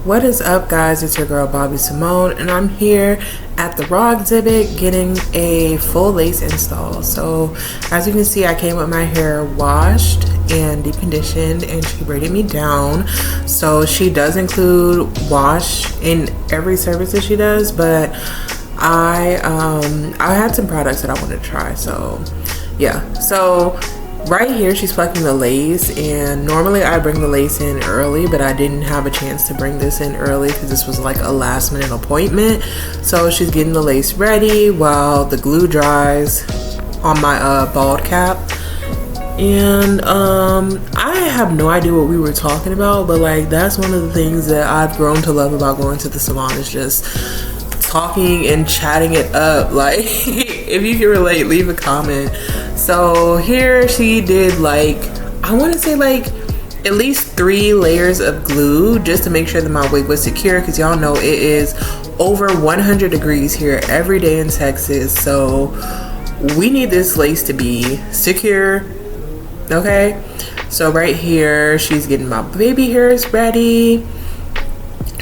What is up, guys? It's your girl Bobby Simone, and I'm here at the TheRawExhibit getting a full lace install. So as you can see, I came with my hair washed and deep conditioned, and she braided me down. So she does include wash in every service that she does, but I had some products that I wanted to try. So yeah, so right here she's plucking the lace, and normally I bring the lace in early, but I didn't have a chance to bring this in early because this was like a last minute appointment. So she's getting the lace ready while the glue dries on my bald cap. And I have no idea what we were talking about, but like that's one of the things that I've grown to love about going to the salon, is just talking and chatting it up. Like if you can relate, leave a comment. So here she did, like, I want to say like at least 3 layers of glue just to make sure that my wig was secure, because y'all know it is over 100 degrees here every day in Texas. So we need this lace to be secure. Okay, so right here she's getting my baby hairs ready,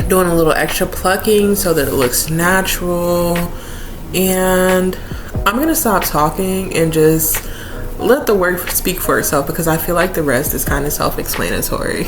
doing a little extra plucking so that it looks natural. And I'm gonna stop talking and just let the work speak for itself, because I feel like the rest is kind of self-explanatory.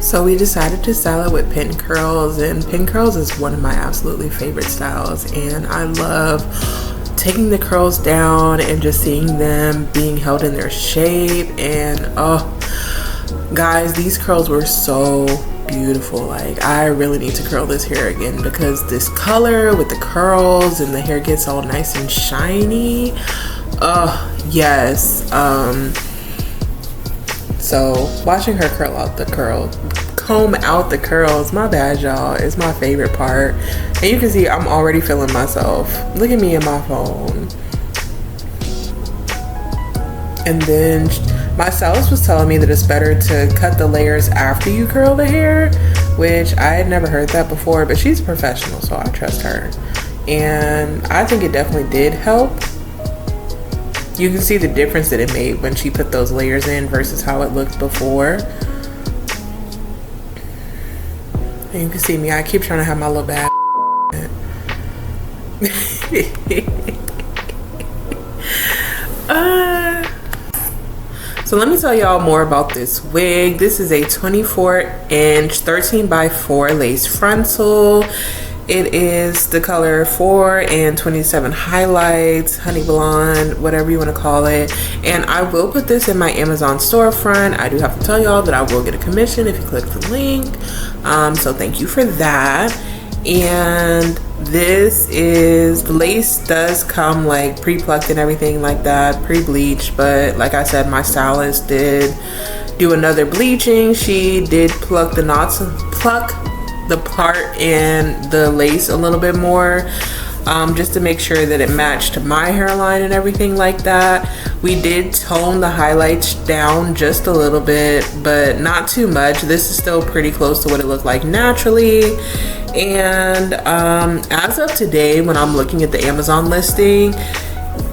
So we decided to style it with pin curls, and pin curls is one of my absolutely favorite styles, and I love taking the curls down and just seeing them being held in their shape. And oh guys, these curls were so beautiful. Like I really need to curl this hair again, because this color with the curls and the hair gets all nice and shiny. Oh yes. So watching her curl out the comb out the curls. My bad, y'all. It's my favorite part. And you can see I'm already feeling myself. Look at me in my phone. And then my stylist was telling me that it's better to cut the layers after you curl the hair, which I had never heard that before, but she's a professional, so I trust her. And I think it definitely did help. You can see the difference that it made when she put those layers in versus how it looked before. And you can see me, I keep trying to have my little bad So let me tell y'all more about this wig. This is a 24-inch 13 by 4 lace frontal. It is the color 4 and 27 highlights, honey blonde, whatever you want to call it. And I will put this in my Amazon storefront. I do have to tell y'all that I will get a commission if you click the link. So thank you for that. And this is, the lace does come like pre-plucked and everything like that, pre-bleached, but like I said, my stylist did do another bleaching. She did pluck the knots, pluck the part and the lace a little bit more, just to make sure that it matched my hairline and everything like that. We did tone the highlights down just a little bit, but not too much. This is still pretty close to what it looked like naturally. And as of today, when I'm looking at the Amazon listing,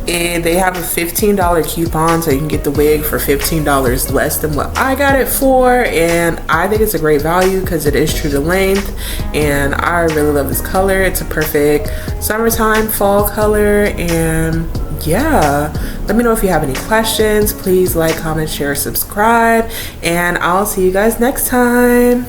they have a $15 coupon, so you can get the wig for $15 less than what I got it for. And I think it's a great value because it is true to length, and I really love this color. It's a perfect summertime fall color. And yeah, let me know if you have any questions. Please like, comment, share, subscribe, and I'll see you guys next time.